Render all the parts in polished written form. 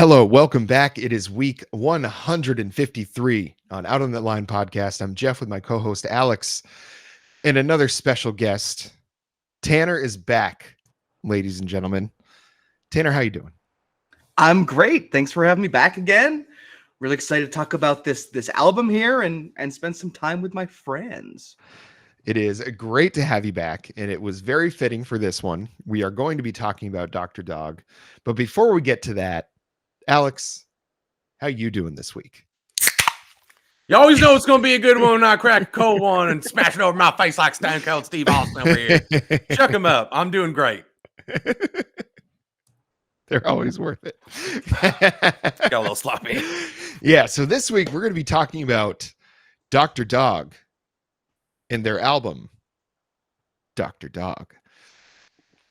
Hello, welcome back. It is week 153 on Out on the Line podcast. I'm Jeff with my co-host Alex and another special guest. Tanner is back, ladies and gentlemen. Tanner, how you doing? I'm great. Thanks for having me back again. Really excited to talk about this album here and spend some time with my friends. It is great to have you back, and it was very fitting for this one. We are going to be talking about Dr. Dog. But before we get to that, Alex, how you doing this week? You always know it's going to be a good one when I crack a cold one and smash it over my face like Stone Cold Steve Austin over here. Chuck him up. I'm doing great. They're always worth it. Got a little sloppy. Yeah, so this week we're going to be talking about Dr. Dog and their album, Dr. Dog.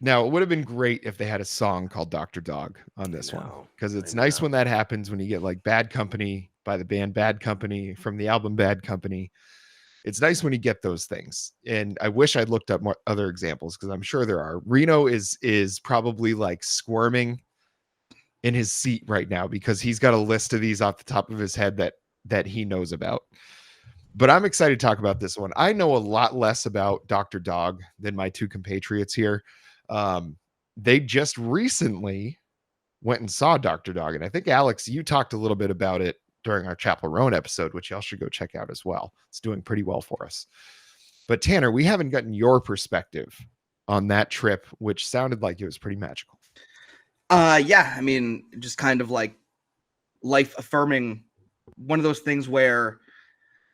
Now, it would have been great if they had a song called Dr. Dog on this one, because it's nice when that happens, when you get like Bad Company by the band Bad Company from the album Bad Company. It's nice when you get those things. And I wish I'd looked up more other examples, because I'm sure there are. Reno is probably like squirming in his seat right now because he's got a list of these off the top of his head that he knows about. But I'm excited to talk about this one. I know a lot less about Dr. Dog than my two compatriots here. They just recently went and saw Dr. Dog. And I think, Alex, you talked a little bit about it during our Chapel Roan episode, which y'all should go check out as well. It's doing pretty well for us. But Tanner, we haven't gotten your perspective on that trip, which sounded like it was pretty magical. Yeah, I mean, just kind of like life affirming. One of those things where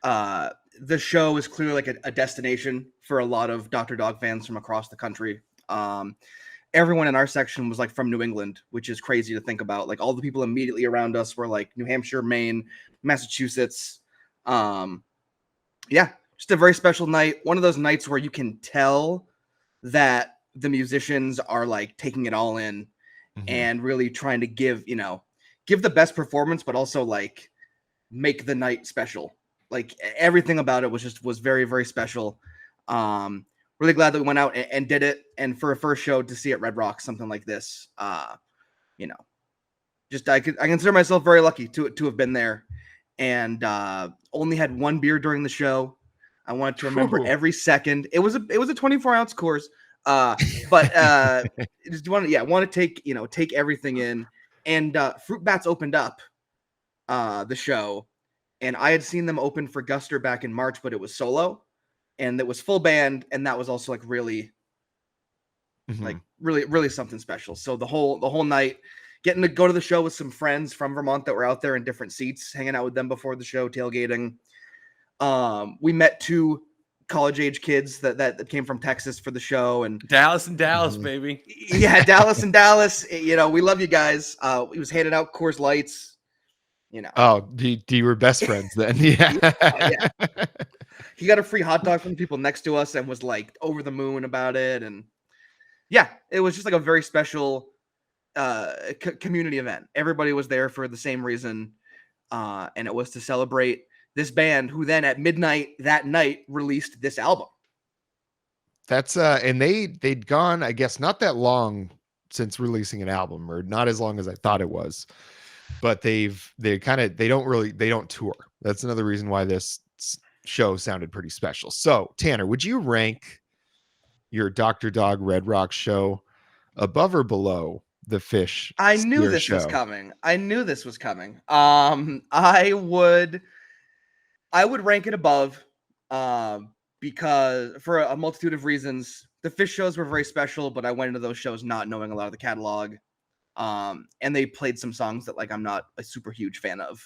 the show is clearly like a destination for a lot of Dr. Dog fans from across the country. Everyone in our section was like from New England, which is crazy to think about. Like all the people immediately around us were like New Hampshire, Maine, Massachusetts. Yeah, just a very special night. One of those nights where you can tell that the musicians are like taking it all in and really trying to give the best performance, but also like make the night special. Like everything about it was very, very special. Really glad that we went out and did it. And for a first show to see at Red Rocks, something like this, just I consider myself very lucky to have been there, and only had one beer during the show. I wanted to remember every second. It was a 24-ounce course, but just want to take everything in. And Fruit Bats opened up the show, and I had seen them open for Guster back in March, but it was solo. And it was full band, and that was also like really something special. So the whole night, getting to go to the show with some friends from Vermont that were out there in different seats, hanging out with them before the show, tailgating. We met two college-age kids that came from Texas for the show, and Dallas, baby. Yeah, Dallas. We love you guys. He was handing out Coors Lights. Oh, you were best friends then? Yeah. Yeah. He got a free hot dog from the people next to us and was like over the moon about it. And yeah, it was just like a very special community event. Everybody was there for the same reason. And it was to celebrate this band who then at midnight that night released this album. That's and they'd gone, I guess, not that long since releasing an album, or not as long as I thought it was. But they don't tour. That's another reason why this show sounded pretty special. So Tanner, would you rank your Dr. Dog Red Rock show above or below the Fish? I knew this was coming. I would rank it above because for a multitude of reasons. The Fish shows were very special, but I went into those shows not knowing a lot of the catalog. And they played some songs that like I'm not a super huge fan of.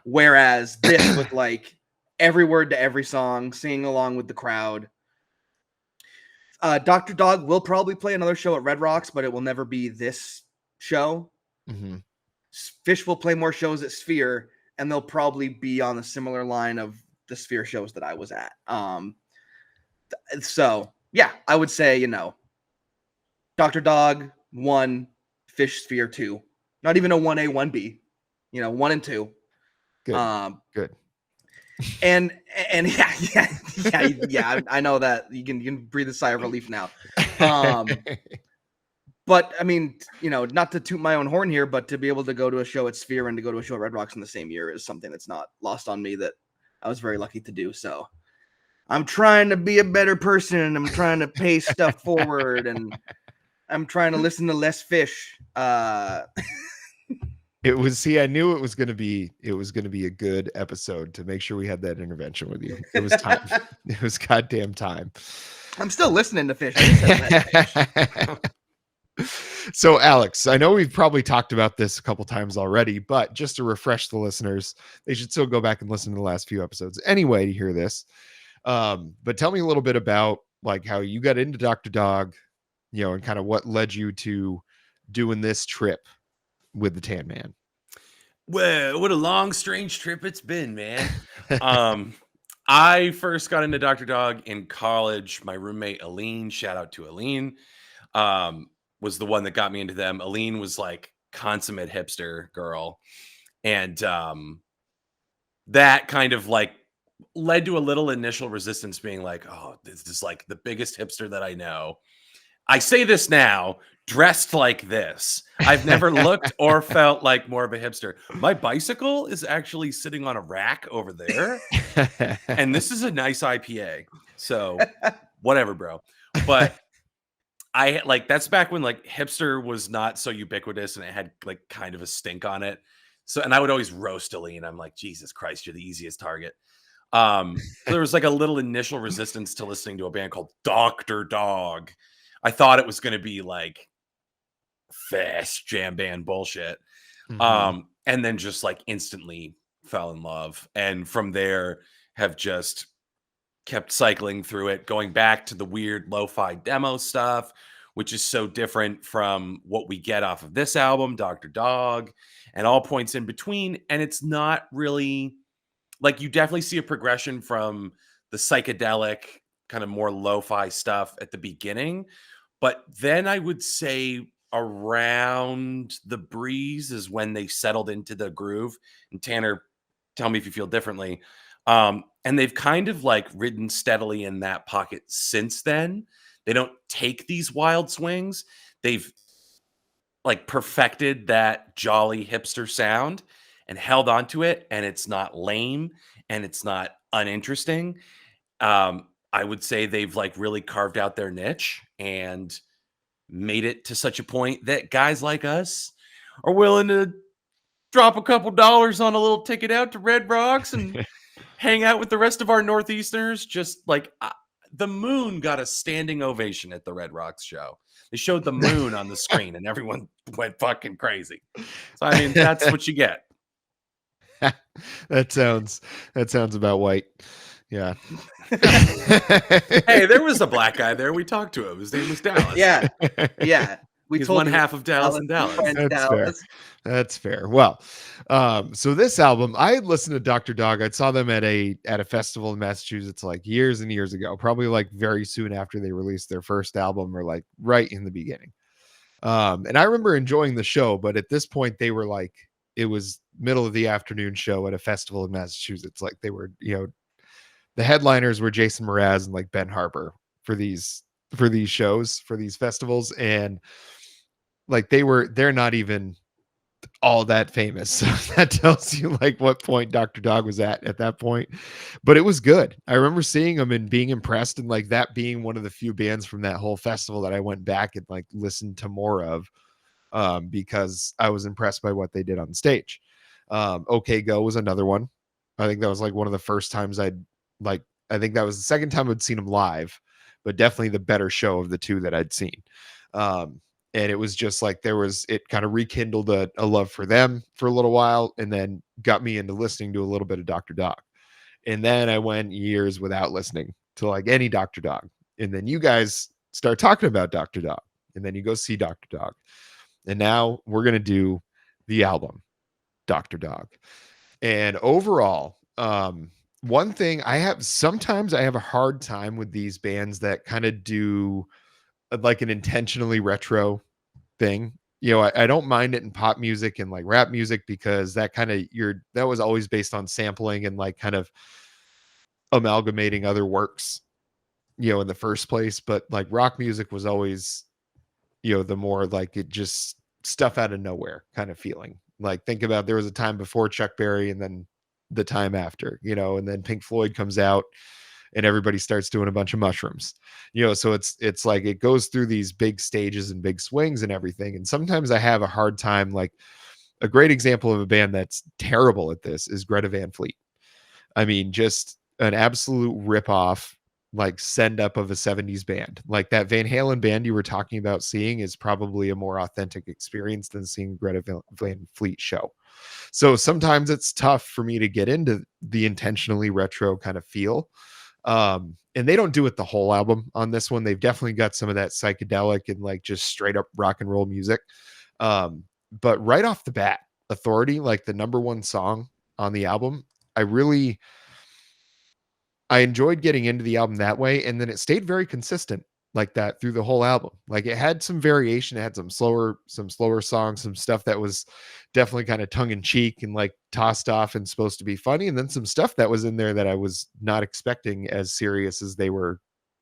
Whereas this was like every word to every song, singing along with the crowd. Dr. Dog will probably play another show at Red Rocks, but it will never be this show. Fish will play more shows at Sphere, and they'll probably be on a similar line of the Sphere shows that I was at. So yeah, I would say, Dr. Dog 1, Fish Sphere 2. Not even a 1A, 1B. 1 and 2. Good. And yeah, I know that you can breathe a sigh of relief now. But I mean, you know, not to toot my own horn here, but to be able to go to a show at Sphere and to go to a show at Red Rocks in the same year is something that's not lost on me that I was very lucky to do. So I'm trying to be a better person, and I'm trying to pay stuff forward, and I'm trying to listen to less Fish. It was, see, I knew it was going to be a good episode to make sure we had that intervention with you. It was time. It was goddamn time. I'm still listening to Fish. I just said less Fish. So, Alex, I know we've probably talked about this a couple times already, but just to refresh the listeners, they should still go back and listen to the last few episodes anyway to hear this. But tell me a little bit about like how you got into Dr. Dog, you know, and kind of what led you to doing this trip with the Tan Man. Well, what a long, strange trip it's been, man. I first got into Dr. Dog in college. My roommate Aline, shout out to Aline, was the one that got me into them. Aline was like consummate hipster girl, and that kind of like led to a little initial resistance, being like, "Oh, this is like the biggest hipster that I know." I say this now, dressed like this. I've never looked or felt like more of a hipster. My bicycle is actually sitting on a rack over there, and this is a nice IPA. So, whatever, bro. But I like that's back when like hipster was not so ubiquitous and it had like kind of a stink on it. So, and I would always roast Aline. I'm like, Jesus Christ, you're the easiest target. There was like a little initial resistance to listening to a band called Dr. Dog. I thought it was going to be like fast jam band bullshit. Mhm. And then just like instantly fell in love. And from there have just kept cycling through it, going back to the weird lo-fi demo stuff, which is so different from what we get off of this album, Dr. Dog, and all points in between. And it's not really like you definitely see a progression from the psychedelic kind of more lo-fi stuff at the beginning, but then I would say around The Breeze is when they settled into the groove. And Tanner, tell me if you feel differently. And they've kind of like ridden steadily in that pocket since then. They don't take these wild swings. They've like perfected that jolly hipster sound and held on to it, and it's not lame and it's not uninteresting. I would say they've like really carved out their niche and made it to such a point that guys like us are willing to drop a couple dollars on a little ticket out to Red Rocks and hang out with the rest of our Northeasterners. Just like the Moon got a standing ovation at the Red Rocks show. They showed the moon on the screen and everyone went fucking crazy. So, I mean, that's what you get. that sounds about white. Yeah. Hey, there was a black guy there. We talked to him. His name was Dallas. Yeah. We He's told one you, half of Dallas and Dallas. That's fair. That's fair. Well, so this album, I had listened to Dr. Dog. I saw them at a festival in Massachusetts like years and years ago, probably like very soon after they released their first album or like right in the beginning. And I remember enjoying the show, but at this point they were like, it was middle of the afternoon show at a festival in Massachusetts. Like they were, you know, the headliners were Jason Mraz and like Ben Harper for these shows, for these festivals. And like they're not even all that famous. So that tells you like what point Dr. Dog was at that point. But it was good. I remember seeing them and being impressed, and like that being one of the few bands from that whole festival that I went back and like listened to more of, because I was impressed by what they did on stage. OK Go was another one. I think that was like one of the first times I think that was the second time I'd seen them live, but definitely the better show of the two that I'd seen. And it was just like it kind of rekindled a love for them for a little while, and then got me into listening to a little bit of Dr. Dog. And then I went years without listening to like any Dr. Dog. And then you guys start talking about Dr. Dog, and then you go see Dr. Dog. And now we're going to do the album, Dr. Dog. And overall, one thing sometimes I have a hard time with these bands that kind of do like an intentionally retro thing. You know, I don't mind it in pop music and like rap music, because that was always based on sampling and like kind of amalgamating other works, you know, in the first place. But like rock music was always the more like it just stuff out of nowhere kind of feeling. Like think about there was a time before Chuck Berry and then the time after, and then Pink Floyd comes out and everybody starts doing a bunch of mushrooms. So it's like it goes through these big stages and big swings and everything. And sometimes I have a hard time, like a great example of a band that's terrible at this is Greta Van Fleet. I mean, just an absolute rip-off, like send up of a 70s band. Like that Van Halen band you were talking about seeing is probably a more authentic experience than seeing Greta Van Fleet show. So sometimes it's tough for me to get into the intentionally retro kind of feel. And they don't do it the whole album on this one. They've definitely got some of that psychedelic and like just straight up rock and roll music. But right off the bat, Authority, like the number one song on the album, I enjoyed getting into the album that way. And then it stayed very consistent like that through the whole album. Like it had some variation. It had some slower songs, some stuff that was definitely kind of tongue in cheek and like tossed off and supposed to be funny. And then some stuff that was in there that I was not expecting as serious as they were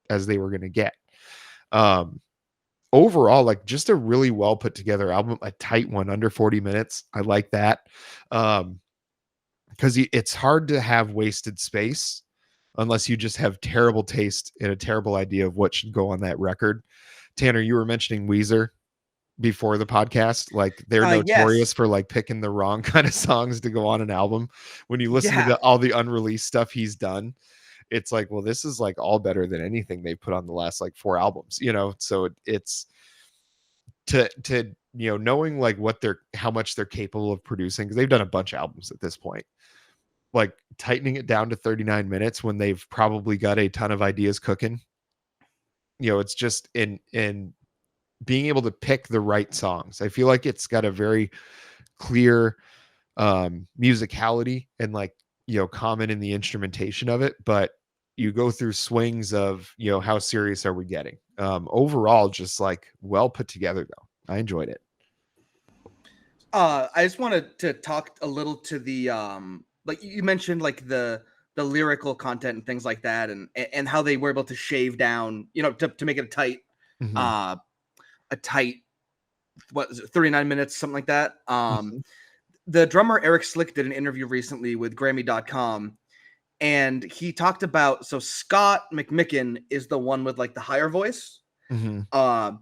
going to get. Overall, like just a really well put together album, a tight one under 40 minutes. I like that. Because it's hard to have wasted space unless you just have terrible taste and a terrible idea of what should go on that record. Tanner, you were mentioning Weezer before the podcast. Like they're notorious yes. for like picking the wrong kind of songs to go on an album. When you listen Yeah. to all the unreleased stuff he's done, it's like, well, this is like all better than anything they put on the last like 4 albums, So it's to knowing like how much they're capable of producing, because they've done a bunch of albums at this point, like tightening it down to 39 minutes when they've probably got a ton of ideas cooking. It's just in being able to pick the right songs. I feel like it's got a very clear musicality and like, common in the instrumentation of it, but you go through swings of, how serious are we getting? Overall, just like well put together though. I enjoyed it. I just wanted to talk a little to the like you mentioned like the lyrical content and things like that, and how they were able to shave down, to make it a tight Mm-hmm. what is it, 39 minutes, something like that. Mm-hmm. The drummer Eric Slick did an interview recently with Grammy.com, and he talked about, so Scott McMicken is the one with like the higher voice. Mm-hmm.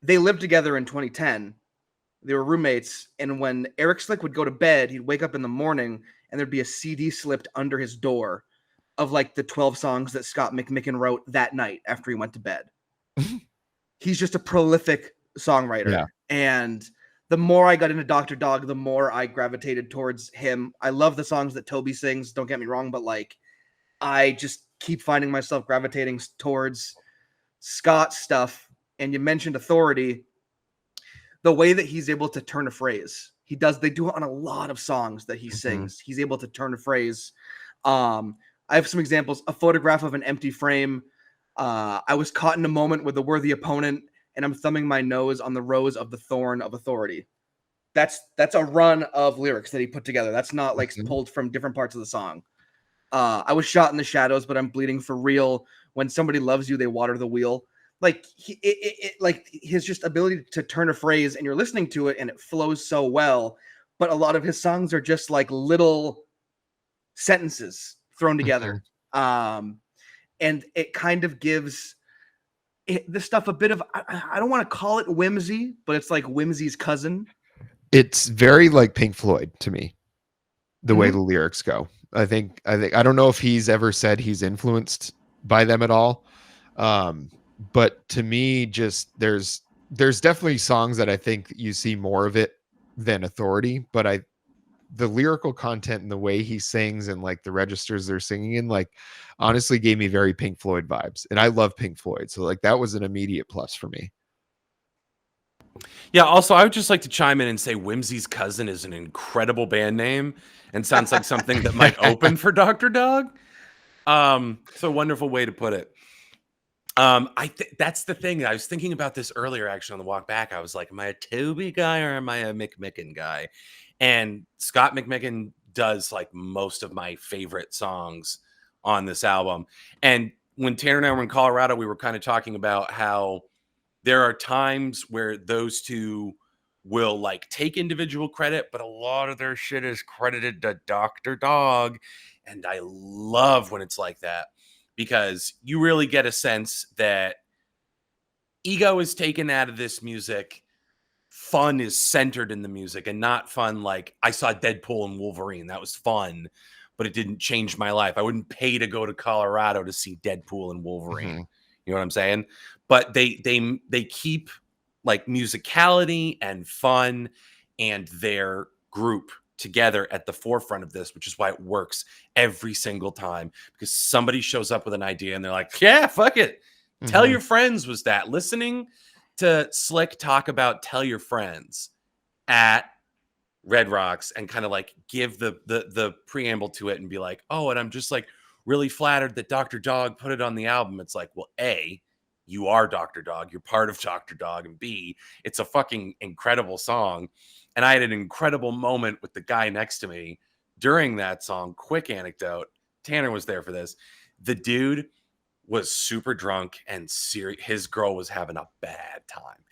They lived together in 2010. They were roommates, and when Eric Slick would go to bed, he'd wake up in the morning and there'd be a CD slipped under his door of like the 12 songs that Scott McMicken wrote that night after he went to bed. He's just a prolific songwriter. Yeah. And the more I got into Dr. Dog, the more I gravitated towards him. I love the songs that Toby sings, don't get me wrong, but like I just keep finding myself gravitating towards Scott's stuff. And you mentioned Authority. The way that he's able to turn a phrase, they do it on a lot of songs that he sings. He's able to turn a phrase. I have some examples. A Photograph of an Empty Frame. I was caught in a moment with a worthy opponent, and I'm thumbing my nose on the rose of the thorn of authority. That's a run of lyrics that he put together. That's not like pulled from different parts of the song. I was shot in the shadows, but I'm bleeding for real. When somebody loves you, they water the wheel. Like like his just ability to turn a phrase, and you're listening to it and it flows so well. But a lot of his songs are just like little sentences thrown together. And it kind of gives this stuff a bit of, I don't want to call it whimsy, but it's like whimsy's cousin. It's very like Pink Floyd to me, the way the lyrics go. I don't know if he's ever said he's influenced by them at all. But to me, just there's definitely songs that I think you see more of it than Authority, but the lyrical content and the way he sings and like the registers they're singing in, like honestly gave me very Pink Floyd vibes. And I love Pink Floyd. So like that was an immediate plus for me. Yeah, also I would just like to chime in and say Whimsy's Cousin is an incredible band name and sounds like something that might open for Dr. Dog. It's a wonderful way to put it. That's the thing. I was thinking about this earlier, actually, on the walk back. I was like, am I a Toby guy or am I a McMicken guy? And Scott McMicken does like most of my favorite songs on this album. And when Tanner and I were in Colorado, we were kind of talking about how there are times where those two will like take individual credit, but a lot of their shit is credited to Dr. Dog. And I love when it's like that, because you really get a sense that ego is taken out of this music. Fun is centered in the music, and not fun like I saw Deadpool and Wolverine. That was fun, but it didn't change my life. I wouldn't pay to go to Colorado to see Deadpool and Wolverine. Mhm. You know what I'm saying? But they keep like musicality and fun and their group together at the forefront of this, which is why it works every single time, because somebody shows up with an idea and they're like, yeah, fuck it. Tell Mhm. Your Friends was that. Listening to Slick talk about Tell Your Friends at Red Rocks and kind of like give the preamble to it and be like, oh, and I'm just like really flattered that Dr. Dog put it on the album. It's like, well, A, you are Dr. Dog, you're part of Dr. Dog, and B, it's a fucking incredible song. And I had an incredible moment with the guy next to me during that song. Quick anecdote. Tanner was there for this. The dude was super drunk and his girl was having a bad time.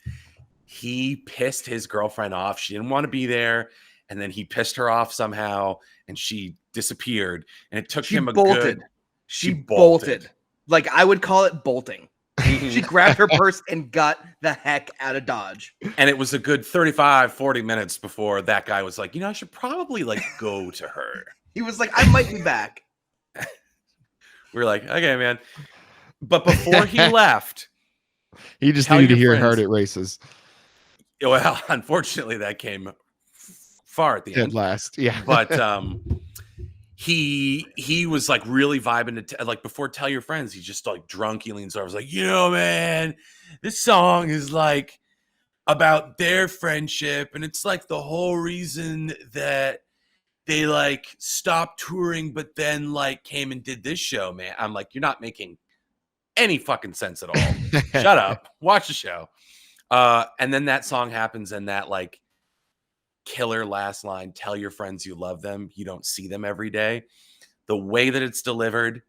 He pissed his girlfriend off. She didn't want to be there. And then he pissed her off somehow and she disappeared. And it took him a bolted. good... She bolted. Like, I would call it bolting. Mhm. She grabbed her purse and got the heck out of Dodge. And it was a good 35, 40 minutes before that guy was like, I should probably like go to her. He was like, I might be back. We were like, okay, man. But before he left, He just Tell needed to Your hear Heart Friends. It Races well, unfortunately, that came far at the at end. last. Yeah. But he was like really vibing to like before Tell Your Friends. He's just like drunk. He leans over. I was like, man, this song is like about their friendship, and it's like the whole reason that they like stopped touring, but then like came and did this show, man. I'm like, you're not making any fucking sense at all. Shut up. Watch the show. And then that song happens, and that like killer last line, tell your friends you love them, you don't see them every day. The way that it's delivered,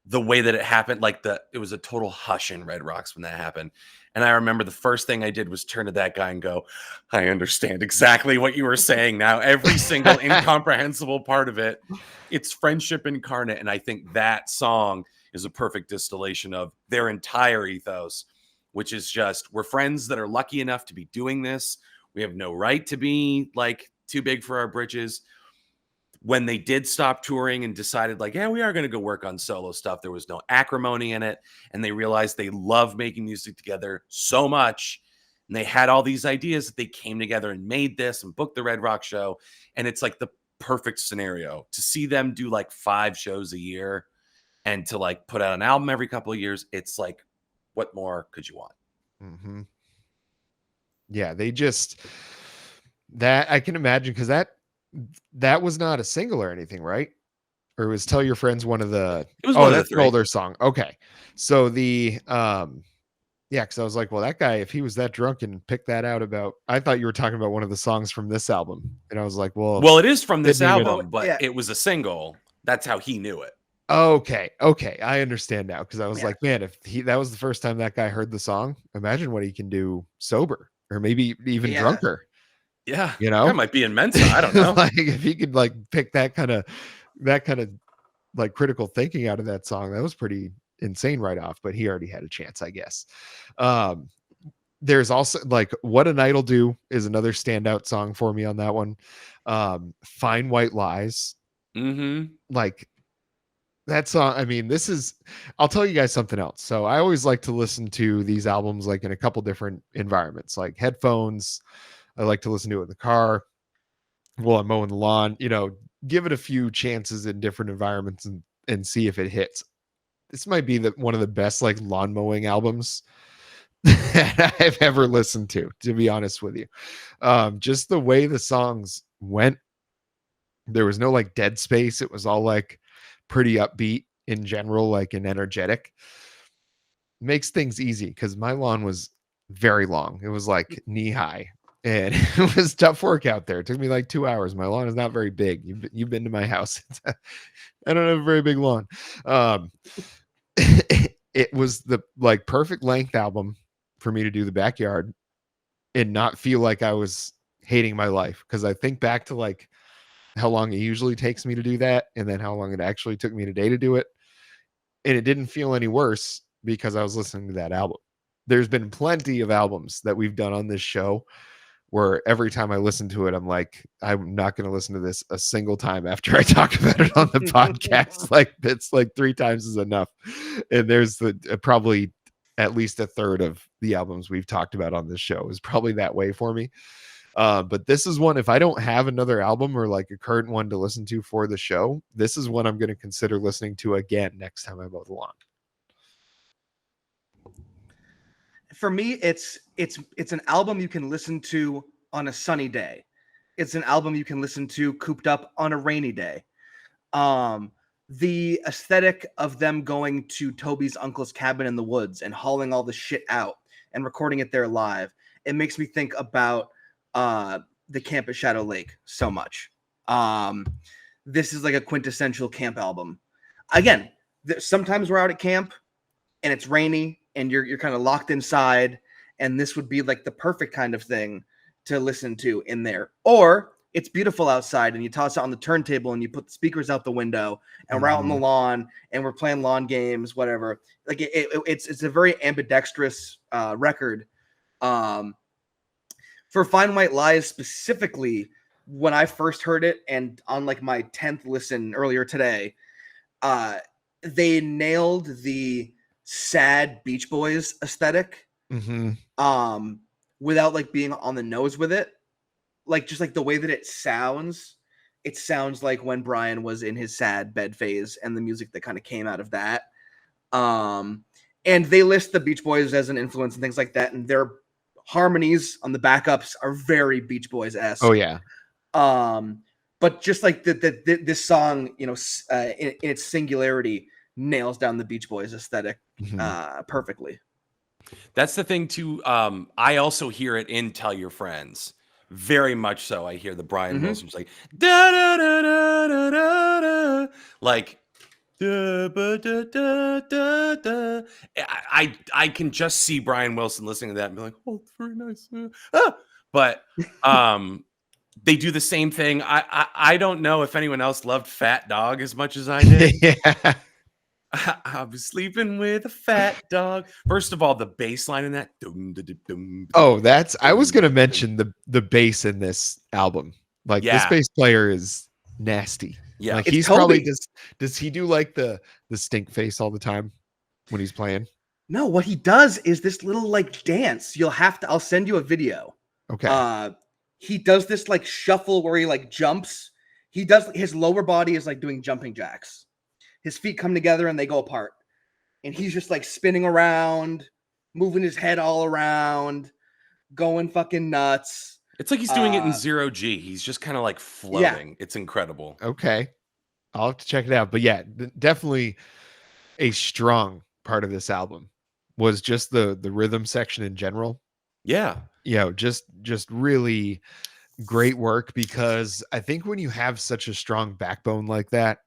the way that it happened, like it was a total hush in Red Rocks when that happened. And I remember the first thing I did was turn to that guy and go, I understand exactly what you were saying now. Every single incomprehensible part of it, it's friendship incarnate. And I think that song is a perfect distillation of their entire ethos, which is just, we're friends that are lucky enough to be doing this. We have no right to be like too big for our britches. When they did stop touring and decided like, yeah, we are going to go work on solo stuff, there was no acrimony in it. And they realized they love making music together so much. And they had all these ideas that they came together and made this and booked the Red Rock show. And it's like the perfect scenario to see them do like 5 shows a year and to like put out an album every couple of years. It's like, what more could you want? Mm-hmm. Yeah, they just, that I can imagine, because that was not a single or anything, right? Or was Tell Your Friends one of the... It was one of the that's an 3. older song. Okay. So the yeah, because I was like, well, that guy, if he was that drunk and picked that out about... I thought you were talking about one of the songs from this album. And I was like, well, it is from this didn't even- album, but Yeah. it was a single. That's how he knew it. okay, I understand now, because I was like, man, if that was the first time that guy heard the song, imagine what he can do sober, or maybe even Yeah. drunker. Yeah. You know? That might be in Mensa. I don't know. Like, if he could like pick that kind of like critical thinking out of that song, that was pretty insane right off, but he already had a chance, I guess. There's also like What a Night'll Do is another standout song for me on that one. Fine White Lies. Mm-hmm. Like, that song, I mean, I'll tell you guys something else. So I always like to listen to these albums like in a couple different environments, like headphones. I like to listen to it in the car while I'm mowing the lawn, give it a few chances in different environments and see if it hits. This might be one of the best like lawn mowing albums that I've ever listened to be honest with you. Just the way the songs went, there was no like dead space. It was all like pretty upbeat in general, like, and energetic. Makes things easy, because my lawn was very long. It was like knee high, and it was tough work out there. It took me like 2 hours. My lawn is not very big. You've been to my house. I don't have a very big lawn. It was the like perfect length album. for me to do the backyard and not feel like I was hating my life. Cause I think back to like how long it usually takes me to do that and then how long it actually took me today to do it. And it didn't feel any worse because I was listening to that album. There's been plenty of albums that we've done on this show where every time I listen to it, I'm like, I'm not going to listen to this a single time after I talk about it on the podcast. Like it's like 3 times is enough. And there's the probably at least a third of the albums we've talked about on this show is probably that way for me. But this is one, if I don't have another album or like a current one to listen to for the show, this is one I'm going to consider listening to again next time I mow the lawn. For me, it's an album you can listen to on a sunny day. It's an album you can listen to cooped up on a rainy day. The aesthetic of them going to Toby's uncle's cabin in the woods and hauling all the shit out and recording it there live, it makes me think about the camp at Shadow Lake so much. This is like a quintessential camp album. Again, sometimes we're out at camp and it's rainy and you're kind of locked inside, and this would be like the perfect kind of thing to listen to in there. Or it's beautiful outside and you toss it on the turntable and you put the speakers out the window and we're out on the lawn and we're playing lawn games, whatever. Like it's a very ambidextrous record. For Fine White Lies specifically, when I first heard it and on like my 10th listen earlier today, they nailed the sad Beach Boys aesthetic without like being on the nose with it. Like just like the way that it sounds like when Brian was in his sad bed phase and the music that kind of came out of that. And they list the Beach Boys as an influence and things like that, and their harmonies on the backups are very Beach Boys-esque. Oh yeah. But just like this song, you know, in its singularity, nails down the Beach Boys aesthetic perfectly. That's the thing too. I also hear it in Tell Your Friends. Very much so. I hear the Brian Wilson's like da da da da da da da, like da, ba, da, da, da, da. I can just see Brian Wilson listening to that and be like, oh, it's very nice. But they do the same thing. I don't know if anyone else loved Fat Dog as much as I did. Yeah. I was sleeping with a fat dog. First of all, the bass line in that. Oh, that's, I was going to mention the bass in this album. Like this bass player is nasty. Yeah. Like It's he's Toby. probably does he do like the stink face all the time when he's playing? No, what he does is this little like dance. I'll send you a video. Okay. He does this like shuffle where he like jumps. His lower body is like doing jumping jacks. His feet come together and they go apart. And he's just like spinning around, moving his head all around, going fucking nuts. It's like he's doing it in 0G. He's just kind of like floating. It's incredible. Okay. I'll have to check it out. But yeah, definitely a strong part of this album was just the rhythm section in general. Yeah. You know, just really great work, because I think when you have such a strong backbone like that,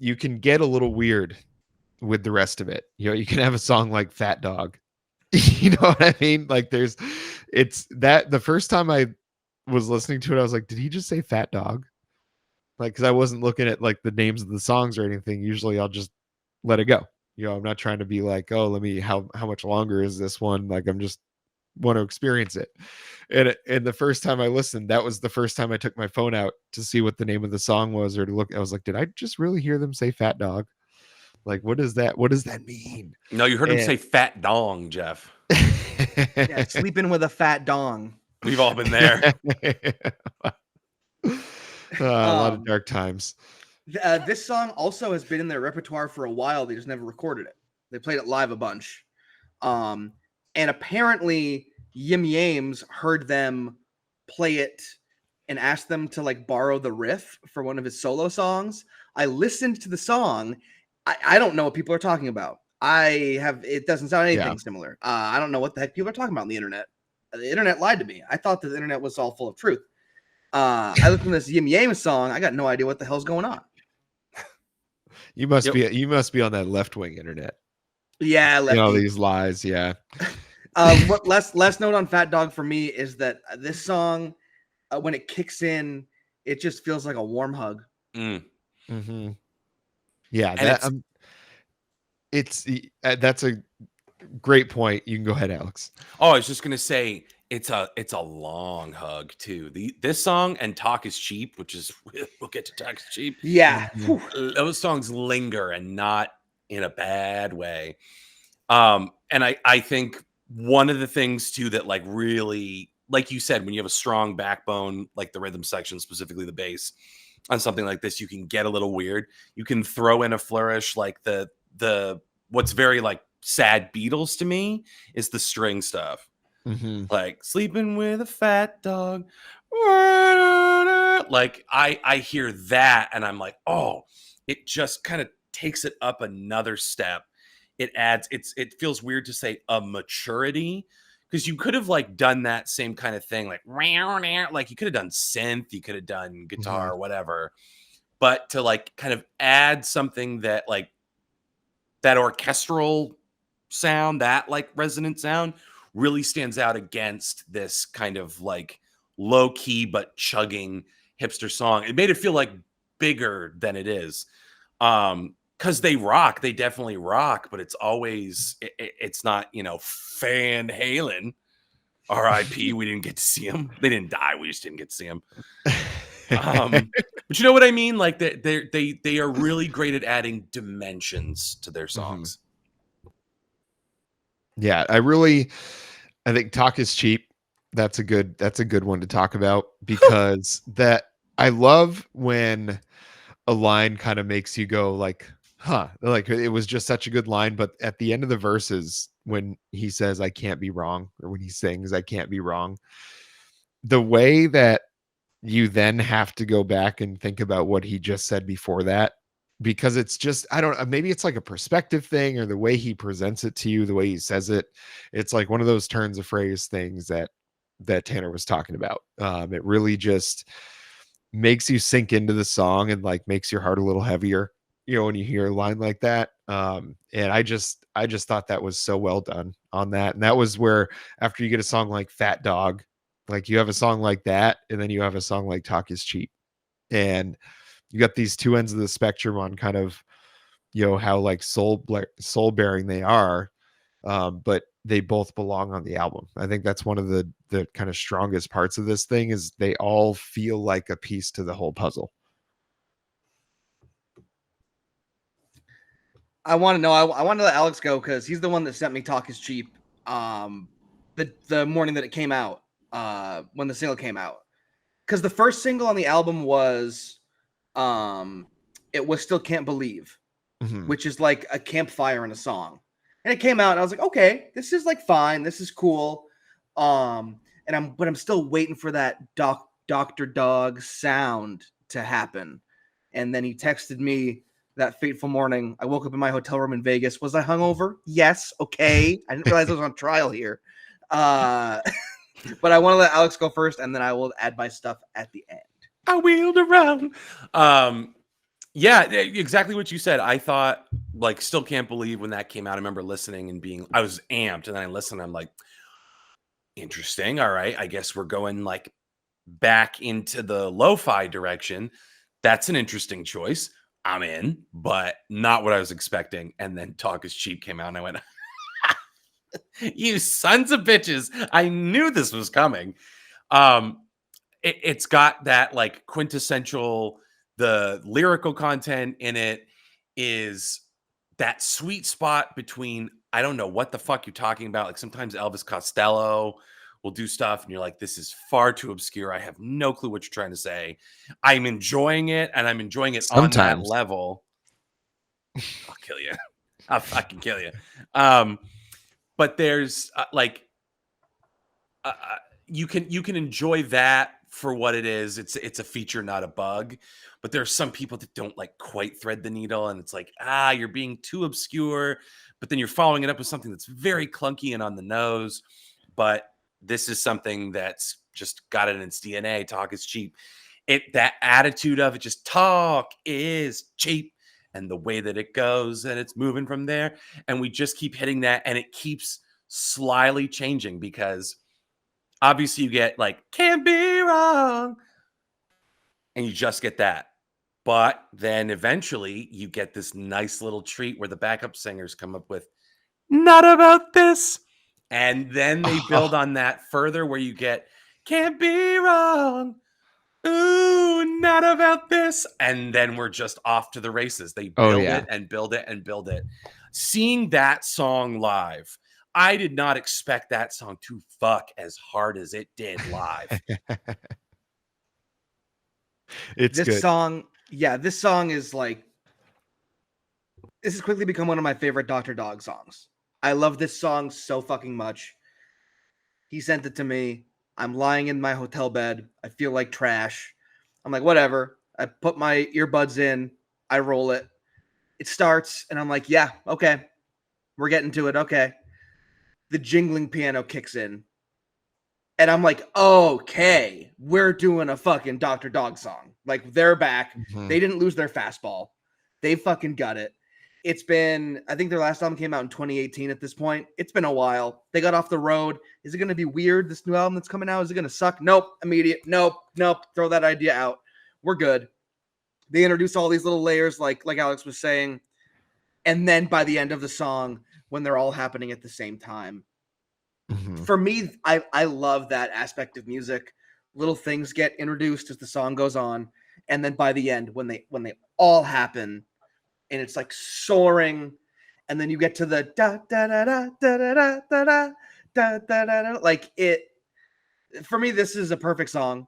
you can get a little weird with the rest of it. You know, you can have a song like Fat Dog. You know what I mean? Like it's that the first time I was listening to it, I was like, did he just say Fat Dog? Like, because I wasn't looking at like the names of the songs or anything. Usually I'll just let it go. You know, I'm not trying to be like, oh, let me, how much longer is this one? Like, I'm just want to experience it. And the first time I listened, that was the first time I took my phone out to see what the name of the song was, or to look. I was like, did I just really hear them say Fat Dog? Like, what is that? What does that mean? No, you heard him say Fat Dong, Jeff. Yeah, sleeping with a fat dong. We've all been there. A lot of dark times. This song also has been in their repertoire for a while. They just never recorded it. They played it live a bunch. And apparently Yim Yames heard them play it and asked them to like borrow the riff for one of his solo songs. I listened to the song. I don't know what people are talking about. It doesn't sound anything similar. I don't know what the heck people are talking about on the internet. The internet lied to me. I thought that the internet was all full of truth. I listened to this Yim Yames song. I got no idea what the hell's going on. You must be on that left-wing internet. Yeah, you know, these lies. Yeah. What last note on Fat Dog for me is that this song, when it kicks in, it just feels like a warm hug. Mm. Mm-hmm. Yeah, And that that's a great point. You can go ahead, Alex. I was just gonna say it's a long hug too. This song and Talk is Cheap, which is we'll get to Talk is Cheap. Yeah. Mhm. Those songs linger and not in a bad way. And I think one of the things too that like really, like you said, when you have a strong backbone, like the rhythm section, specifically the bass, on something like this, you can get a little weird. You can throw in a flourish, like the what's very like sad Beatles to me is the string stuff. Mhm. Like sleeping with a fat dog. Like I hear that and I'm like, oh, it just kind of takes it up another step. It adds, it feels weird to say a maturity, because you could have like done that same kind of thing, like you could have done synth, you could have done guitar, Mhm. whatever. But to like kind of add something that like that orchestral sound, that like resonant sound really stands out against this kind of like low key but chugging hipster song. It made it feel like bigger than it is. Cuz they rock, they definitely rock, but it's always it's not, Van Halen. RIP, we didn't get to see him. They didn't die, we just didn't get to see him. But you know what I mean? Like they are really great at adding dimensions to their Mhm. songs. Yeah, I think Talk is Cheap. That's a good one to talk about because that I love when a line kind of makes you go like, huh, like it was just such a good line. But at the end of the verses, when he says, I can't be wrong, or when he sings, I can't be wrong, the way that you then have to go back and think about what he just said before that, because it's just, I don't, maybe it's like a perspective thing or the way he presents it to you, the way he says it. It's like one of those turns of phrase things that Tanner was talking about. It really just makes you sink into the song and like makes your heart a little heavier, when you hear a line like that. And I just thought that was so well done on that. And that was where after you get a song like Fat Dog, like you have a song like that, and then you have a song like Talk is Cheap. And you got these two ends of the spectrum on kind of, how like soul bearing they are. But they both belong on the album. I think that's one of the kind of strongest parts of this thing is they all feel like a piece to the whole puzzle. I want to know. I want to let Alex go because he's the one that sent me "Talk Is Cheap." The morning that it came out, when the single came out, because the first single on the album was, it was still "Can't Believe," Mhm. which is like a campfire in a song, and it came out, and I was like, okay, this is like fine, this is cool, and I'm still waiting for that Dr. Dog sound to happen, and then he texted me that fateful morning. I woke up in my hotel room in Vegas. Was I hungover? Yes. Okay. I didn't realize I was on trial here. But I want to let Alex go first, and then I will add my stuff at the end. I wheeled around. Yeah, exactly what you said. I thought, like, still can't believe when that came out. I remember listening and I was amped, and then I listened. I'm like, interesting. All right, I guess we're going like back into the lo-fi direction. That's an interesting choice. I'm in, but not what I was expecting. And then Talk is Cheap came out, and I went, "You sons of bitches! I knew this was coming." Um, it's got that like quintessential, the lyrical content in it is that sweet spot between, I don't know what the fuck you're talking about. Like sometimes Elvis Costello will do stuff and you're like, this is far too obscure. I have no clue what you're trying to say. I'm enjoying it, and I'm enjoying it on that Sometimes. level. I'll kill you. I'll fucking kill you. Um, but there's uh, you can enjoy that for what it is. It's a feature, not a bug. But there are some people that don't like quite thread the needle, and it's like, you're being too obscure. But then you're following it up with something that's very clunky and on the nose. But this is something that's just got it in its DNA. Talk is cheap. That attitude of it, just talk is cheap, and the way that it goes and it's moving from there, and we just keep hitting that, and it keeps slyly changing, because obviously you get like "Can't Be Wrong," and you just get that. But then eventually you get this nice little treat where the backup singers come up with "Not About This." And then they build on that further, where you get "Can't Be Wrong. Ooh, not about this." And then we're just off to the races. They Oh, build yeah. it and build it and build it. Seeing that song live, I did not expect that song to fuck as hard as it did live. It's This good. song, yeah, this song is like, this has quickly become one of my favorite Dr. Dog songs. I love this song so fucking much. He sent it to me. I'm lying in my hotel bed. I feel like trash. I'm like, whatever. I put my earbuds in. I roll it. It starts, and I'm like, yeah, okay. We're getting to it. Okay. The jingling piano kicks in. And I'm like, okay, we're doing a fucking Dr. Dog song. Like, they're back. Mhm. They didn't lose their fastball. They fucking got it. It's been, I think their last album came out in 2018 at this point. It's been a while. They got off the road. Is it going to be weird, this new album that's coming out? Is it going to suck? Nope. Immediate. Nope. Throw that idea out. We're good. They introduce all these little layers, like Alex was saying. And then by the end of the song, when they're all happening at the same time, Mhm. for me, I love that aspect of music. Little things get introduced as the song goes on, and then by the end, when they all happen, and it's like soaring, and then you get to the da da da da da da da da da da da, like it. For me, this is a perfect song.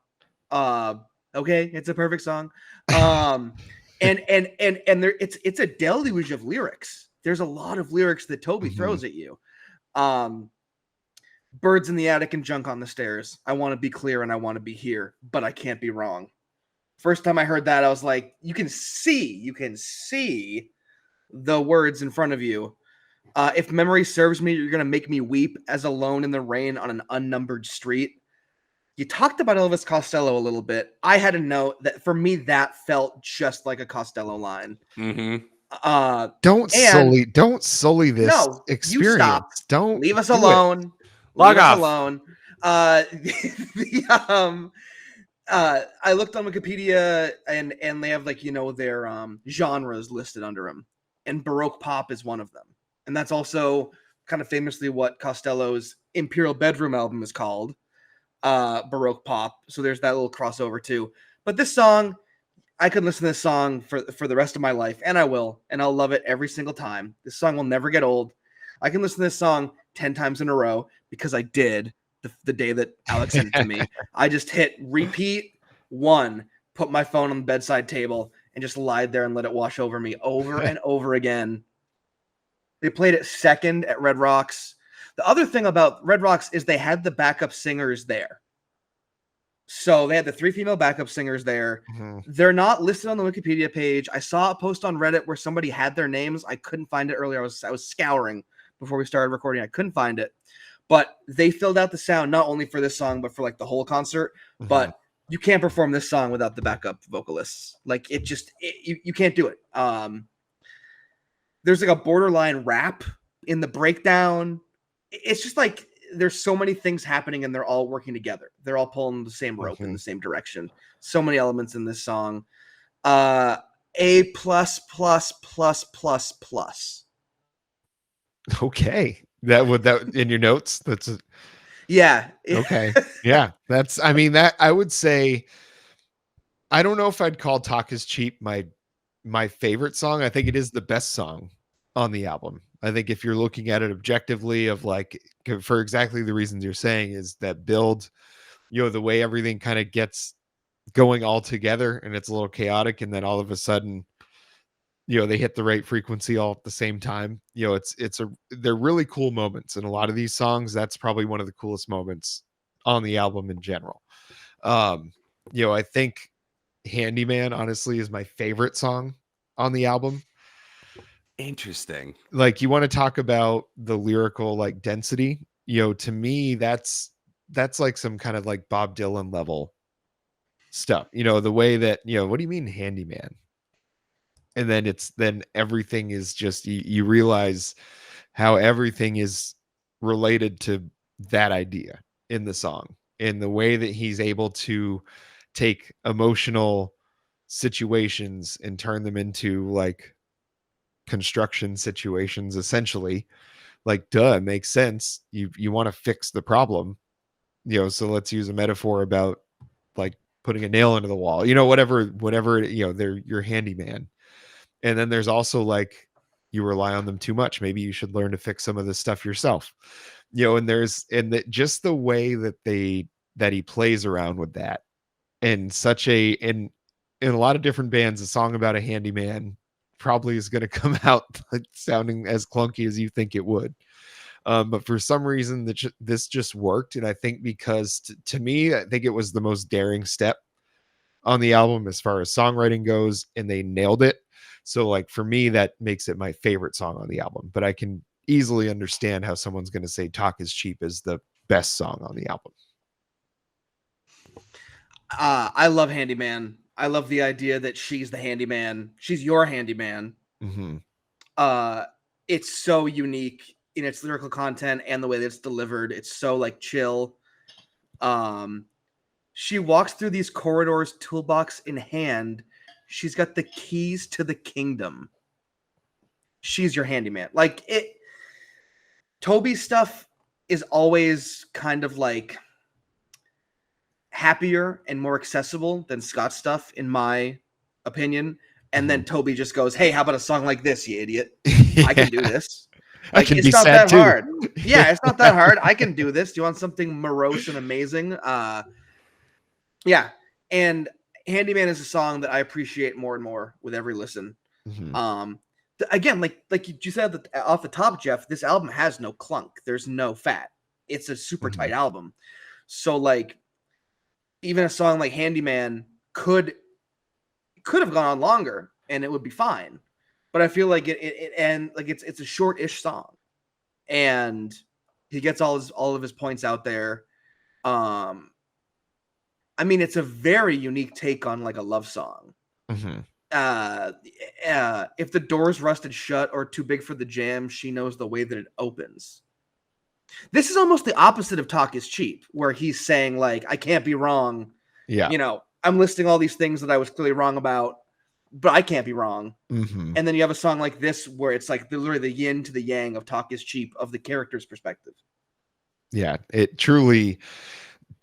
Okay, it's a perfect song. And there, it's a deluge of lyrics. There's a lot of lyrics that Toby throws at you. Birds in the attic and junk on the stairs. I want to be clear and I want to be here, but I can't be wrong. First time I heard that, I was like, you can see the words in front of you. If memory serves me, you're going to make me weep as alone in the rain on an unnumbered street. You talked about Elvis Costello a little bit. I had a note that for me, that felt just like a Costello line. Mm-hmm. Don't sully this No, you experience. stop. Don't Leave us do it. alone. Log Leave us off. alone. I looked on Wikipedia and they have, like, their genres listed under them, and Baroque pop is one of them, and that's also kind of famously what Costello's Imperial Bedroom album is called, Baroque pop. So there's that little crossover too. But this song, I could listen to this song for the rest of my life, and I will, and I'll love it every single time. This song will never get old. I can listen to this song 10 times in a row, because I did the day that Alex sent it to me. I just hit repeat 1, put my phone on the bedside table, and just lied there and let it wash over me over and over again. They played it second at Red Rocks. The other thing about Red Rocks is they had the backup singers there. So they had the 3 female backup singers there. Mhm. They're not listed on the Wikipedia page. I saw a post on Reddit where somebody had their names. I couldn't find it earlier. I was scouring before we started recording. I couldn't find it. But they filled out the sound not only for this song, but for like the whole concert. Mhm. But you can't perform this song without the backup vocalists. Like, you can't do it. There's like a borderline rap in the breakdown. It's just like there's so many things happening and they're all working together. They're all pulling the same rope in the same direction. So many elements in this song. A plus plus plus plus plus. Okay. That in your notes? That's Yeah. okay. Yeah. That's, I mean, that I would say, I don't know if I'd call Talk Is Cheap my favorite song. I think it is the best song on the album. I think if you're looking at it objectively, of like, for exactly the reasons you're saying, is that build, the way everything kind of gets going all together and it's a little chaotic, and then all of a sudden, they hit the right frequency all at the same time. They're really cool moments in a lot of these songs. That's probably one of the coolest moments on the album in general. I think Handyman honestly is my favorite song on the album. Interesting. Like, you want to talk about the lyrical like density, to me that's like some kind of like Bob Dylan level stuff. The way that, what do you mean handyman? And then everything is just, you realize how everything is related to that idea in the song, in the way that he's able to take emotional situations and turn them into like construction situations, essentially. Like, duh, it makes sense. You want to fix the problem, so let's use a metaphor about like putting a nail into the wall, whatever, they're your handyman. And then there's also like, you rely on them too much. Maybe you should learn to fix some of this stuff yourself. Just the way that he plays around with that, and in a lot of different bands, a song about a handyman probably is going to come out like sounding as clunky as you think it would. But for some reason this just worked. And I think because to me, I think it was the most daring step on the album as far as songwriting goes, and they nailed it. So like for me, that makes it my favorite song on the album. But I can easily understand how someone's going to say Talk Is Cheap is the best song on the album. I love Handyman. I love the idea that she's the handyman. She's your handyman. Mm-hmm. It's so unique in its lyrical content and the way that it's delivered. It's so like chill. She walks through these corridors, toolbox in hand. She's got the keys to the kingdom. She's your handyman. Like it. Toby's stuff is always kind of like happier and more accessible than Scott's stuff, in my opinion. And then Toby just goes, "Hey, how about a song like this, you idiot? I can do this. I Like, can it's be not sad that too." hard. Yeah, it's not that hard. I can do this. Do you want something morose and amazing? Yeah. And Handyman is a song that I appreciate more and more with every listen. Mhm. Again, like you said that off the top, Jeff, this album has no clunk. There's no fat. It's a super tight album. So like, even a song like Handyman could have gone on longer and it would be fine. But I feel like it's a short-ish song, and he gets all of his points out there. I mean, it's a very unique take on like a love song. Mm-hmm. If the door's rusted shut or too big for the jam, she knows the way that it opens. This is almost the opposite of Talk Is Cheap, where he's saying like, I can't be wrong. Yeah. I'm listing all these things that I was clearly wrong about, but I can't be wrong. Mm-hmm. And then you have a song like this where it's like literally the yin to the yang of Talk Is Cheap of the character's perspective. Yeah, it truly,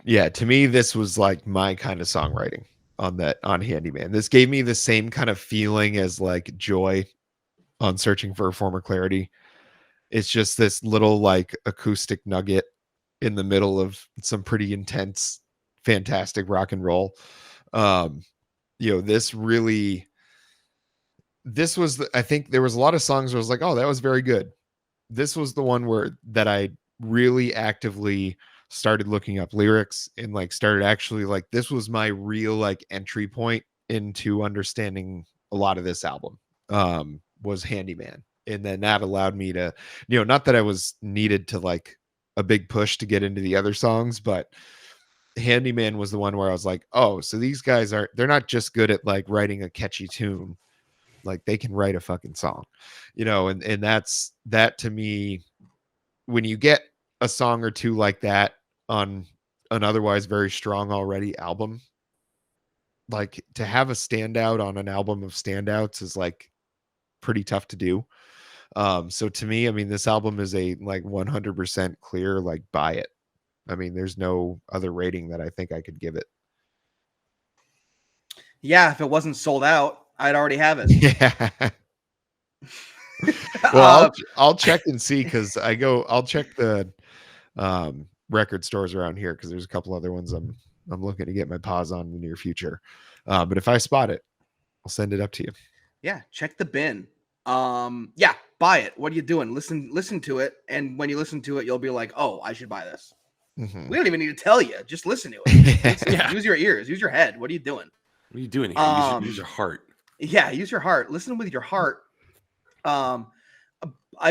to me, this was like my kind of songwriting on Handyman. This gave me the same kind of feeling as like Joy on Searching for a Former Clarity. It's just this little like acoustic nugget in the middle of some pretty intense, fantastic rock and roll. This was, I think there was a lot of songs where I was like, oh, that was very good. This was the one that I really actively started looking up lyrics and like started actually like, this was my real like entry point into understanding a lot of this album, was Handyman. And then that allowed me to, not that I was needed to like a big push to get into the other songs, but Handyman was the one where I was like, oh, so these guys they're not just good at like writing a catchy tune, like they can write a fucking song, and that's that to me. When you get a song or two like that on an otherwise very strong already album, like to have a standout on an album of standouts is like pretty tough to do. So to me, I mean, this album is a like 100% clear, like buy it. I mean, there's no other rating that I think I could give it. Yeah, if it wasn't sold out, I'd already have it. Yeah. Well, I'll check and see, because I'll check the record stores around here, because there's a couple other ones I'm looking to get my paws on in the near future. But if I spot it, I'll send it up to you. Yeah, check the bin. Yeah, buy it. What are you doing? Listen to it, and when you listen to it, you'll be like, "Oh, I should buy this." Mm-hmm. We don't even need to tell you. Just listen to it. Use your ears. Use your head. What are you doing? What are you doing here? Use your heart. Yeah, use your heart. Listen with your heart. I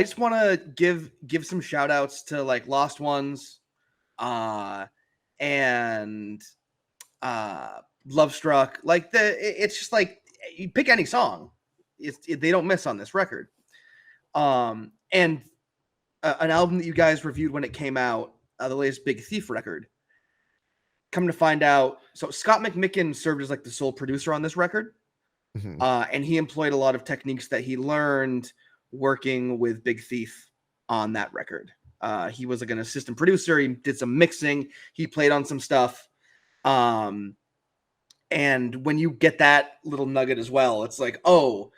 just want to give some shout outs to like Lost Ones, and Love Struck. Like it's just like you pick any song, they don't miss on this record. And an album that you guys reviewed when it came out, the latest Big Thief record. Come to find out, so Scott McMicken served as like the sole producer on this record, and he employed a lot of techniques that he learned working with Big Thief on that record. He was like an assistant producer. He did some mixing. He played on some stuff. And when you get that little nugget as well, it's like, oh,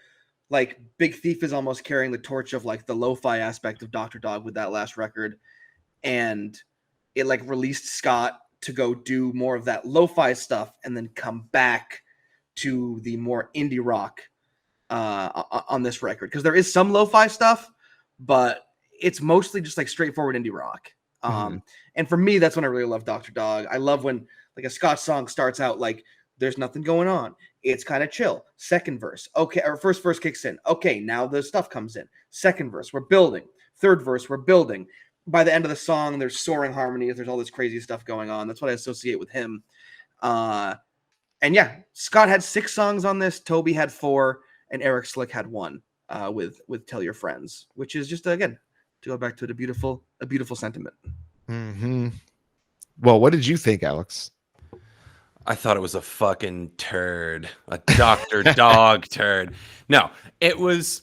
like Big Thief is almost carrying the torch of like the lo-fi aspect of Dr. Dog with that last record. And it like released Scott to go do more of that lo-fi stuff and then come back to the more indie rock on this record. Because there is some lo-fi stuff, but it's mostly just like straightforward indie rock. And for me, that's when I really love Dr. Dog. I love when like a Scott song starts out like there's nothing going on. It's kind of chill. Second verse. Okay. Or first verse kicks in. Okay. Now the stuff comes in. Second verse, we're building. Third verse, we're building. By the end of the song, there's soaring harmonies. There's all this crazy stuff going on. That's what I associate with him. And yeah, Scott had 6 songs on this. Toby had 4, and Eric Slick had 1 with Tell Your Friends, which is just, again, to go back to a beautiful sentiment. Well, what did you think, Alex? I thought it was a fucking turd, a Dr. Dog turd. No, it was.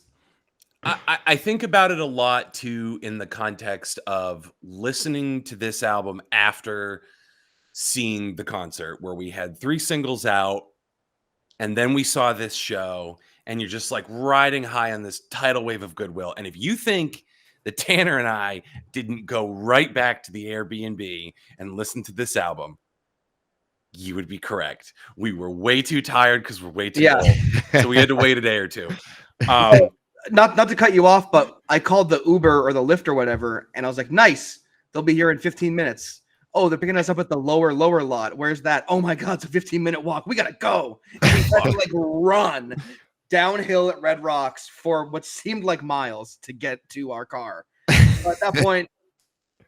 I think about it a lot too in the context of listening to this album after seeing the concert where we had 3 singles out and then we saw this show and you're just like riding high on this tidal wave of goodwill. And if you think that Tanner and I didn't go right back to the Airbnb and listen to this album, you would be correct. We were way too tired because we're way too old. So we had to wait a day or 2. Not to cut you off, but I called the Uber or the Lyft or whatever, and I was like, nice. They'll be here in 15 minutes. Oh, they're picking us up at the lower lot. Where's that? Oh my God, it's a 15-minute walk. We got to go. And we had to like run downhill at Red Rocks for what seemed like miles to get to our car. But at that point,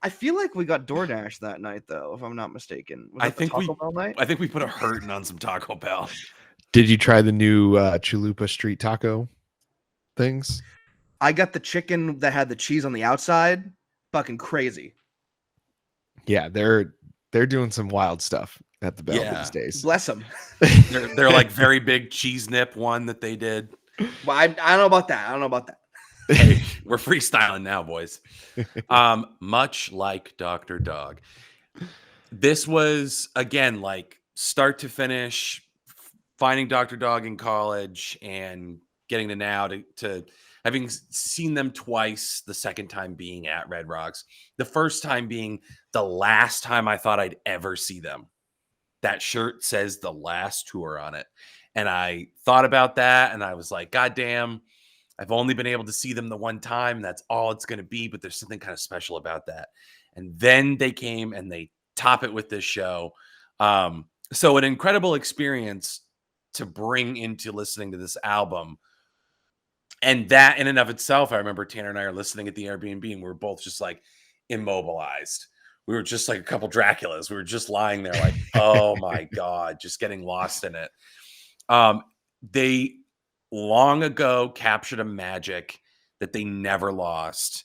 I feel like we got DoorDash that night, though, if I'm not mistaken. I think we put a hurting on some Taco Bell. Did you try the new Chalupa street taco things? I got the chicken that had the cheese on the outside. Fucking crazy. Yeah, they're doing some wild stuff at the Bell these days. Bless them. they're like very big cheese nip one that they did. Well, I don't know about that. Hey, we're freestyling now, boys. Much like Dr. Dog. This was, again, like start to finish, finding Dr. Dog in college and getting to now to having seen them twice, the second time being at Red Rocks, the first time being the last time I thought I'd ever see them. That shirt says the last tour on it. And I thought about that and I was like, God damn, I've only been able to see them the one time. That's all it's going to be. But there's something kind of special about that. And then they came and they top it with this show. So an incredible experience to bring into listening to this album. And that in and of itself, I remember Tanner and I are listening at the Airbnb and we were both just like immobilized. We were just like a couple Draculas. We were just lying there like, oh my God, just getting lost in it. They long ago captured a magic that they never lost.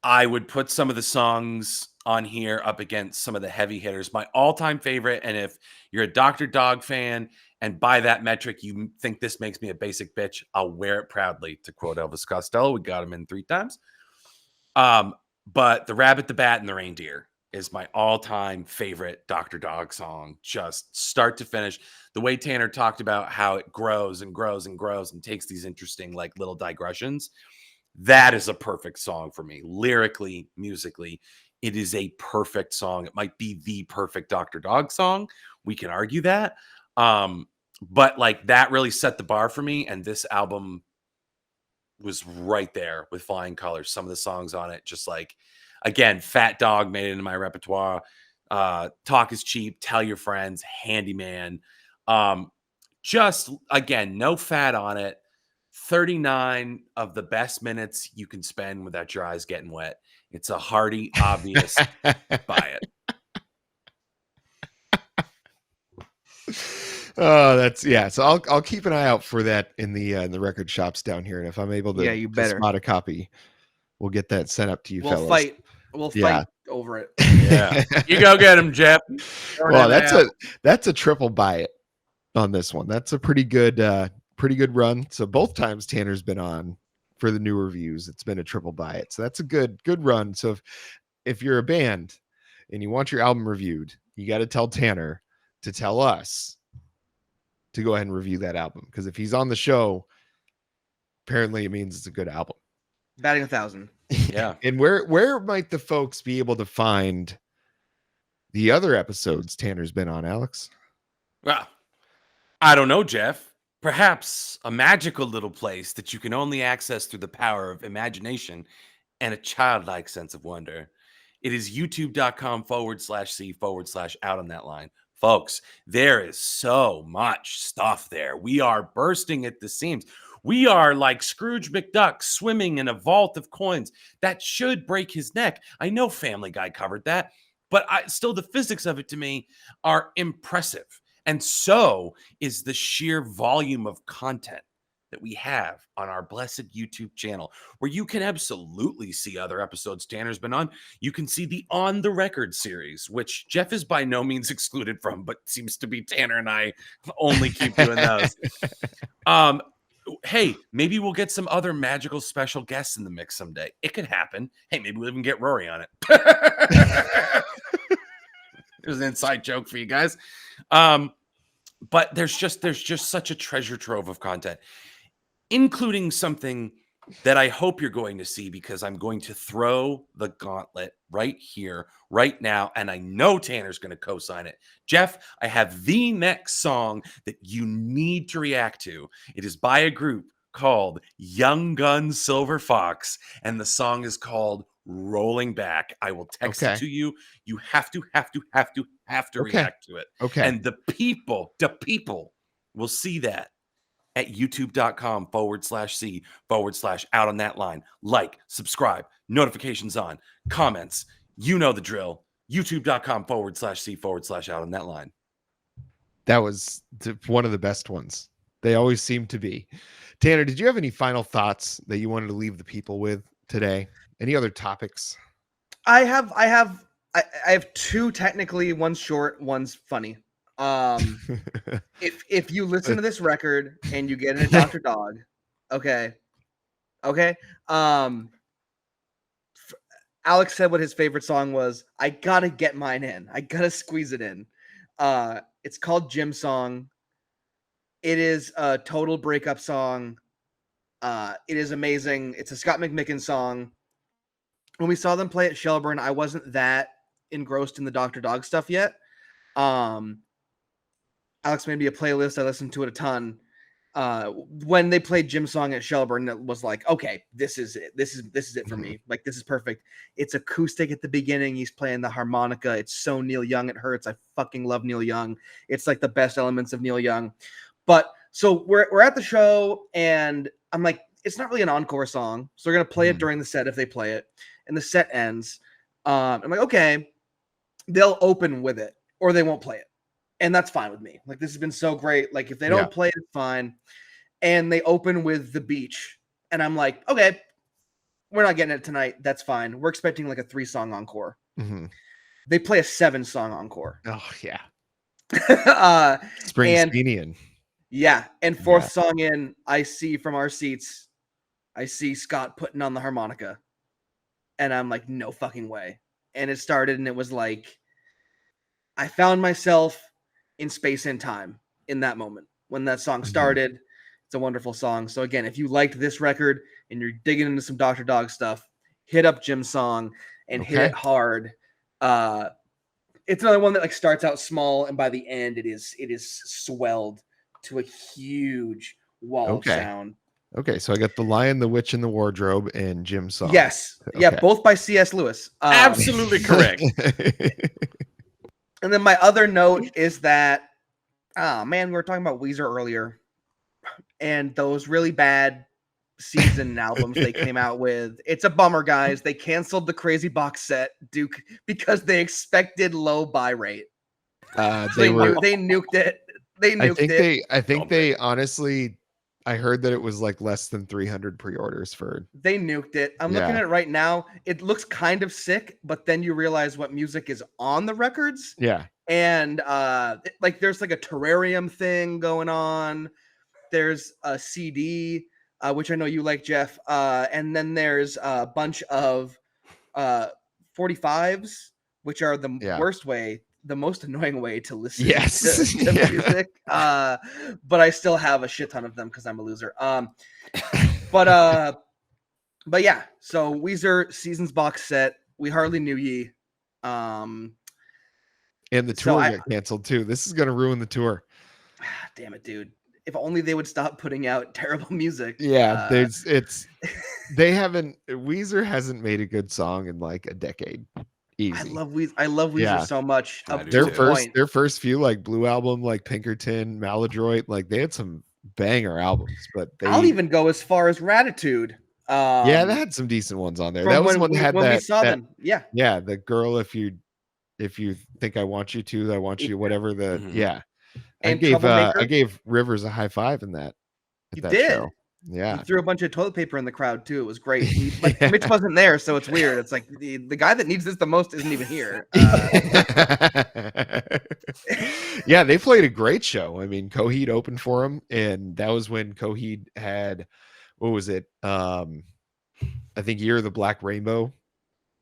I would put some of the songs on here up against some of the heavy hitters. My all-time favorite, and if you're a Dr. Dog fan and by that metric you think this makes me a basic bitch, I'll wear it proudly, to quote Elvis Costello. We got him in 3 times. But The Rabbit, the Bat, and the Reindeer is my all-time favorite Dr. Dog song, just start to finish. The way Tanner talked about how it grows and grows and grows and takes these interesting like little digressions. That is a perfect song for me. Lyrically, musically, it is a perfect song. It might be the perfect Dr. Dog song. We can argue that. But like that really set the bar for me. And this album was right there with flying colors. Some of the songs on it, just like, again, Fat Dog made it into my repertoire. Talk is Cheap, Tell Your Friends, Handyman. Just, again, no fat on it. 39 of the best minutes you can spend without your eyes getting wet. It's a hearty, obvious buy it. Oh, that's yeah. So I'll keep an eye out for that in the record shops down here, and if I'm able to, you better spot a copy, We'll get that sent up to you, We'll fellas. fight. We'll Yeah. fight over it. Yeah. You go get him, Jeff. Well, that's a triple buy it on this one. That's a pretty good run. So both times Tanner's been on for the new reviews, it's been a triple buy it. So that's a good run. So if you're a band and you want your album reviewed, you got to tell Tanner to tell us to go ahead and review that album, because if he's on the show, apparently it means it's a good album. Batting 1,000. Yeah. And where might the folks be able to find the other episodes Tanner's been on, Alex? Well, I don't know, Jeff. Perhaps a magical little place that you can only access through the power of imagination and a childlike sense of wonder. It is youtube.com/C/out on that line. Folks, there is so much stuff there. We are bursting at the seams. We are like Scrooge McDuck swimming in a vault of coins that should break his neck. I know Family Guy covered that, but still the physics of it to me are impressive. And so is the sheer volume of content that we have on our blessed YouTube channel, where you can absolutely see other episodes Tanner's been on. You can see the On the Record series, which Jeff is by no means excluded from, but seems to be Tanner and I only keep doing those. Hey, maybe we'll get some other magical special guests in the mix someday. It could happen. Hey, maybe we'll even get Rory on it. There's an inside joke for you guys. But there's just such a treasure trove of content, including something that I hope you're going to see, because I'm going to throw the gauntlet right here, right now, and I know Tanner's going to co-sign it. Jeff, I have the next song that you need to react to. It is by a group called Young Gun Silver Fox, and the song is called Rolling Back. I will text it to you. You have to react to it. Okay. And the people will see that at youtube.com/C/out on that line. Like, subscribe, notifications on, comments. You know the drill. youtube.com/C/out on that line. That was one of the best ones. They always seem to be. Tanner, did you have any final thoughts that you wanted to leave the people with today? Any other topics? I have two, technically. One's short, one's funny. If you listen to this record and you get into Dr. Dog, okay. Alex said what his favorite song was. I gotta get mine in. I gotta squeeze it in. It's called Gym Song. It is a total breakup song. It is amazing. It's a Scott McMicken song. When we saw them play at Shelburne, I wasn't that engrossed in the Dr. Dog stuff yet. Alex made me a playlist. I listened to it a ton. When they played Gym Song at Shelburne, it was like, okay, this is it. This is it for me. Like, this is perfect. It's acoustic at the beginning. He's playing the harmonica. It's so Neil Young. It hurts. I fucking love Neil Young. It's like the best elements of Neil Young. But so we're at the show, and I'm like, it's not really an encore song, so we're gonna play it during the set if they play it, and the set ends. I'm like, okay, they'll open with it or they won't play it, and that's fine with me. Like, this has been so great. Like, if they don't play it, it's fine. And they open with The Beach, and I'm like, okay, we're not getting it tonight. That's fine. We're expecting like a 3-song encore. They play a 7-song encore. Oh yeah, Springsteenian. Yeah, and 4th song in, I see from our seats, I see Scott putting on the harmonica, and I'm like, no fucking way. And it started, and it was like, I found myself in space and time in that moment when that song started. It's a wonderful song. So again, if you liked this record and you're digging into some Dr. Dog stuff, hit up Gym Song and hit it hard. It's another one that like starts out small, and by the end it is swelled to a huge wall of sound. Okay, so I got The Lion, the Witch, and the Wardrobe and Gym Song. Yes. Okay. Yeah, both by C.S. Lewis. Absolutely correct. And then my other note is that, we were talking about Weezer earlier, and those really bad season albums they came out with. It's a bummer, guys. They canceled the Crazy Box Set, Duke, because they expected low buy rate. They nuked it. They nuked it. I think they honestly, I heard that it was like less than 300 pre-orders for. They nuked it. I'm looking Yeah. at it right now. It looks kind of sick, but then you realize what music is on the records. Yeah. And like there's like a terrarium thing going on. There's a CD, which I know you like, Jeff. And then there's a bunch of 45s, which are the most annoying way to listen Yes. to music. But I still have a shit ton of them because I'm a loser. But yeah, so Weezer Seasons box set. We hardly knew ye. And the So tour I- got canceled too. This is gonna ruin the tour. Damn it, dude. If only they would stop putting out terrible music. Yeah, Weezer hasn't made a good song in like a decade. Easy. I love Weezer Yeah. so much. I Up do to their a too. point. first few like Blue Album, like Pinkerton, Maladroit, like they had some banger albums, but I'll even go as far as Ratitude. yeah, they had some decent ones on there. from That was when one that had when we that, saw that them. Yeah. yeah, the girl if you think I want you to, I want you, whatever the Mhm. yeah. And I Troublemaker. gave Rivers a high five in that. You that did. show. Yeah. He threw a bunch of toilet paper in the crowd too. It was great. Mitch wasn't there, so it's weird. It's like the guy that needs this the most isn't even here. Yeah, they played a great show. I mean, Coheed opened for him, and that was when Coheed had what was it? I think Year of the Black Rainbow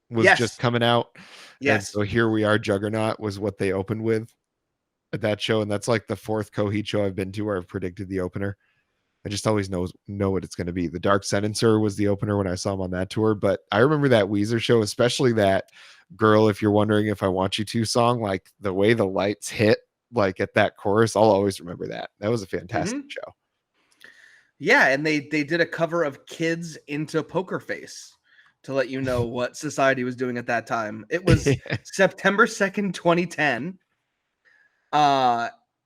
was Yes. just coming out. And Yes. so Here We Are Juggernaut was what they opened with at that show, and that's like the fourth Coheed show I've been to where I've predicted the opener. I just always know what it's going to be. The Dark Sentencer was the opener when I saw him on that tour, but I remember that Weezer show, especially that Girl, If You're Wondering If I Want You To song, like the way the lights hit, like at that chorus, I'll always remember that. That was a fantastic show. Yeah, and they did a cover of Kids into Poker Face to let you know what society was doing at that time. It was September 2nd, 2010.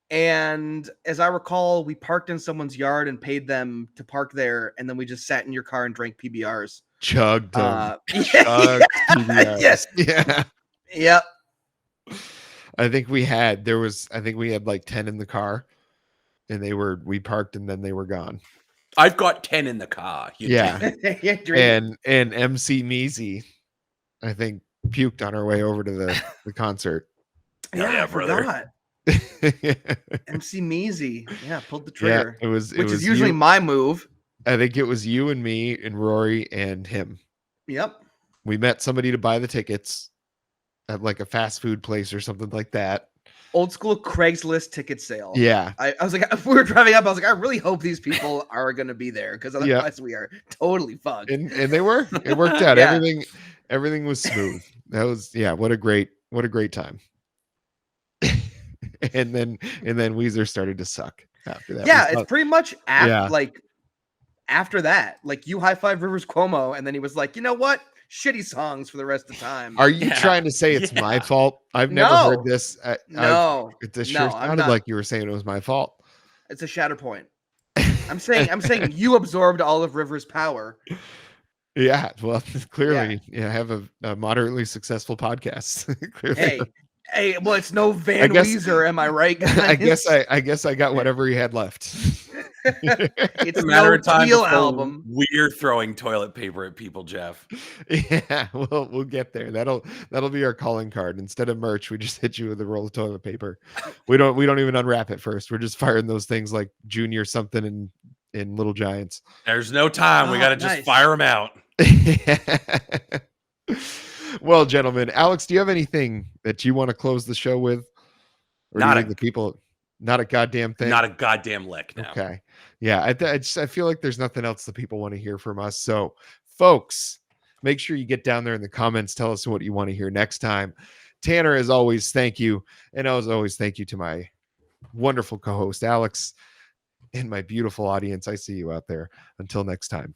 And as I recall, we parked in someone's yard and paid them to park there, and then we just sat in your car and drank PBRs. Chugged them. Yeah. PBRs. Yes. Yeah. Yep. I think we had like 10 in the car, and we parked and then they were gone. I've got 10 in the car. Yeah. Yeah, drink. And MC Measy, I think, puked on her way over to the concert. Yeah, I brother. forgot. MC Measy. Yeah, pulled the Yeah, trigger. which is usually my move. I think it was you and me and Rory and him. Yep. We met somebody to buy the tickets at like a fast food place or something like that. Old school Craigslist ticket sale. Yeah. I was like, we were driving up. I was like, I really hope these people are going to be there because otherwise we are totally fucked. And they were. It worked out. Yeah. Everything was smooth. That was what a great time. and then Weezer started to suck after that. Yeah, it's pretty much Yeah. after that. Like you high five Rivers Cuomo, and then he was like, you know what? Shitty songs for the rest of the time. Are you Yeah. trying to say it's my fault? I've never No. heard this. No, It no, sure I'm sounded not. like you were saying it was my fault. It's a shatter point. I'm saying you absorbed all of Rivers' power. Yeah, well, clearly, I have a moderately successful podcast. Clearly. Hey, well, it's no Van Weezer, am I right, guys? I guess I got whatever he had left. It's a matter no of time Teal before album. we're throwing toilet paper at people, Jeff. Yeah, we'll get there. That'll be our calling card. Instead of merch, we just hit you with a roll of toilet paper. We don't even unwrap it first. We're just firing those things like Junior something in Little Giants. There's no time. We Oh, got to nice. just fire them out. Well, gentlemen, Alex, do you have anything that you want to close the show with? Or Not do you think the people, not a goddamn thing. Not a goddamn lick. No. Okay. Yeah. I feel like there's nothing else that people want to hear from us. So, folks, make sure you get down there in the comments. Tell us what you want to hear next time. Tanner, as always, thank you. And as always, thank you to my wonderful co-host, Alex, and my beautiful audience. I see you out there. Until next time.